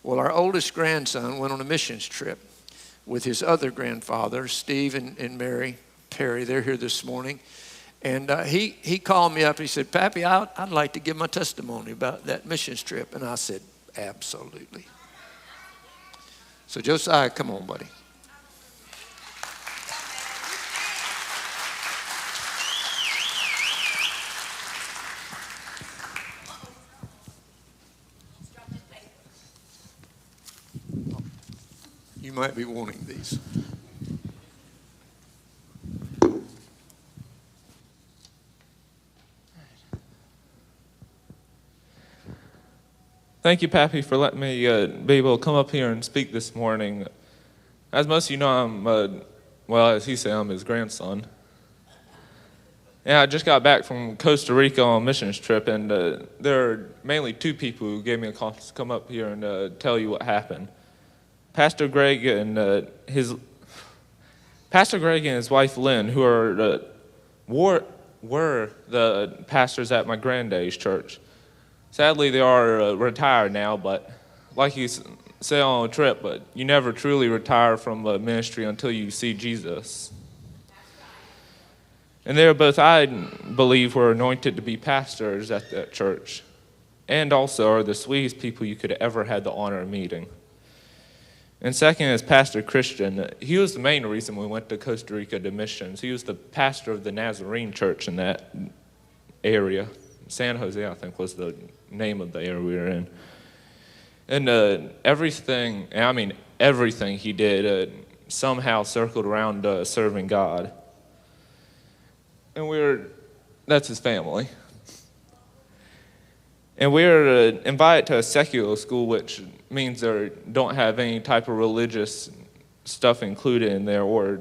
Well, our oldest grandson went on a missions trip with his other grandfather, Steve and Mary Perry. They're here this morning. And he called me up. He said, Pappy, I'd like to give my testimony about that missions trip. And I said, absolutely. So Josiah, come on, buddy. You might be wanting these. Thank you, Pappy, for letting me be able to come up here and speak this morning. As most of you know, as he said, I'm his grandson. Yeah, I just got back from Costa Rica on a missions trip, and there are mainly two people who gave me a call to come up here and tell you what happened. Pastor Greg and his wife Lynn, who were the pastors at my granddad's church. Sadly, they are retired now, but like you say on a trip, but you never truly retire from a ministry until you see Jesus. And they are both, I believe, were anointed to be pastors at that church, and also are the sweetest people you could ever have the honor of meeting. And second is Pastor Christian. He was the main reason we went to Costa Rica to missions. He was the pastor of the Nazarene church in that area. San Jose, I think, was the name of the area we were in. And everything he did somehow circled around serving God. And that's his family. And we were invited to a secular school, which means they don't have any type of religious stuff included in there, or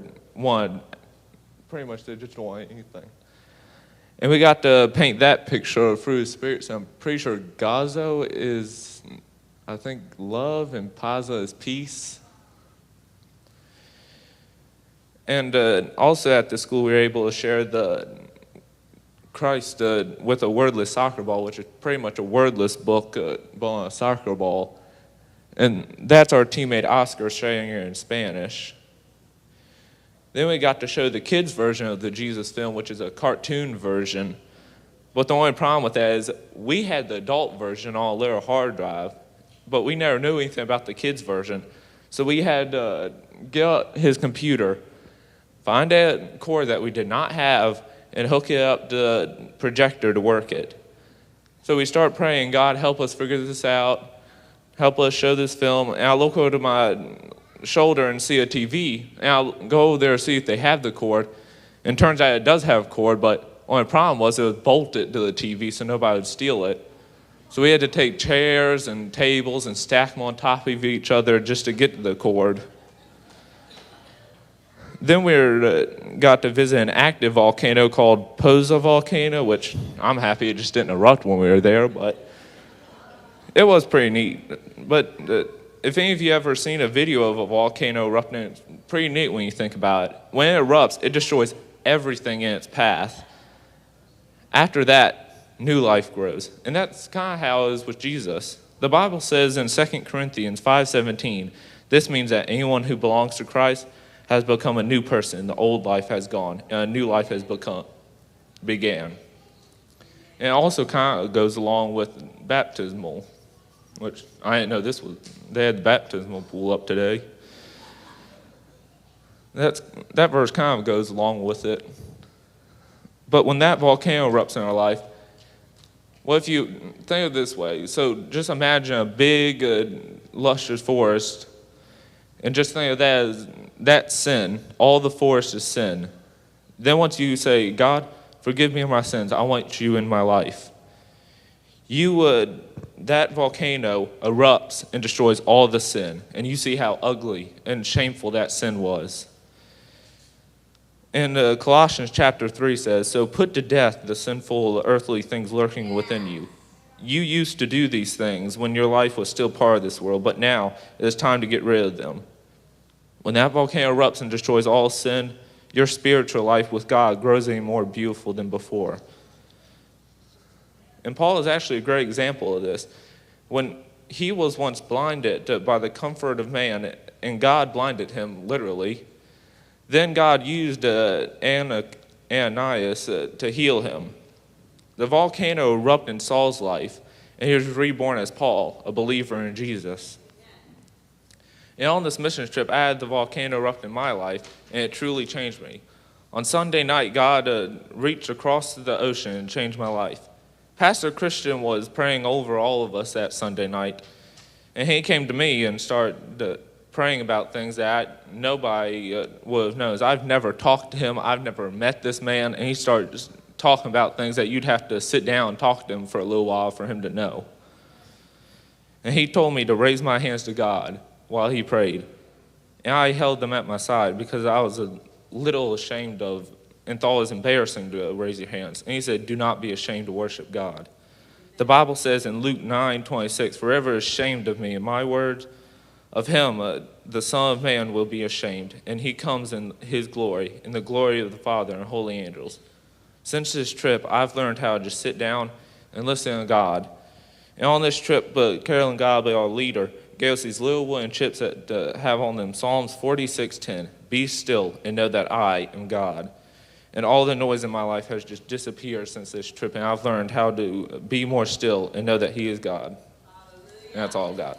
pretty much they just don't want anything. And we got to paint that picture of fruit of the Spirit. So I'm pretty sure Gazo is, I think, love, and Paza is peace. And also at the school, we were able to share the Christ with a wordless soccer ball, which is pretty much a wordless book on a soccer ball. And that's our teammate Oscar sharing it in Spanish. Then we got to show the kids' version of the Jesus film, which is a cartoon version. But the only problem with that is we had the adult version on a little hard drive, but we never knew anything about the kids' version. So we had to get out his computer, find a cord that we did not have, and hook it up to the projector to work it. So we start praying, God, help us figure this out. Help us show this film. And I look over to my shoulder and see a TV, and I'll go over there and see if they have the cord. And it turns out it does have a cord, but only problem was it was bolted to the TV so nobody would steal it. So we had to take chairs and tables and stack them on top of each other just to get to the cord. Then we got to visit an active volcano called Poza Volcano, which I'm happy it just didn't erupt when we were there, but it was pretty neat. But if any of you ever seen a video of a volcano erupting, it's pretty neat when you think about it. When it erupts, it destroys everything in its path. After that, new life grows. And that's kind of how it is with Jesus. The Bible says in 2 Corinthians 5:17, this means that anyone who belongs to Christ has become a new person. The old life has gone, and a new life has began. And it also kind of goes along with baptismal, which I didn't know they had the baptismal pool up today. That verse kind of goes along with it. But when that volcano erupts in our life, well, if you think of it this way, so just imagine a big, luscious forest, and just think of that as that sin. All the forest is sin. Then once you say, God, forgive me of my sins, I want you in my life, that volcano erupts and destroys all the sin, and you see how ugly and shameful that sin was. And Colossians chapter 3 says, so put to death the sinful earthly things lurking within you. You used to do these things when your life was still part of this world, but now it is time to get rid of them. When that volcano erupts and destroys all sin, your spiritual life with God grows even more beautiful than before. And Paul is actually a great example of this. When he was once blinded by the comfort of man, and God blinded him literally. Then God used Ananias to heal him. The volcano erupted in Saul's life, and he was reborn as Paul, a believer in Jesus. And on this mission trip, I had the volcano erupt in my life, and it truly changed me. On Sunday night, God reached across the ocean and changed my life. Pastor Christian was praying over all of us that Sunday night, and he came to me and started praying about things that nobody would have known. I've never talked to him. I've never met this man, and he started just talking about things that you'd have to sit down and talk to him for a little while for him to know. And he told me to raise my hands to God while he prayed, and I held them at my side because I was a little ashamed of and thought it was embarrassing to raise your hands. And he said, do not be ashamed to worship God. The Bible says in Luke 9:26, for whoever is ashamed of me and my words, of him the Son of Man will be ashamed, and he comes in his glory, in the glory of the Father and holy angels. Since this trip, I've learned how to just sit down and listen to God. And on this trip, Carolyn Godley, our leader, gave us these little wooden chips that have on them Psalms 46:10. Be still and know that I am God. And all the noise in my life has just disappeared since this trip, and I've learned how to be more still and know that he is God. And that's all I've got.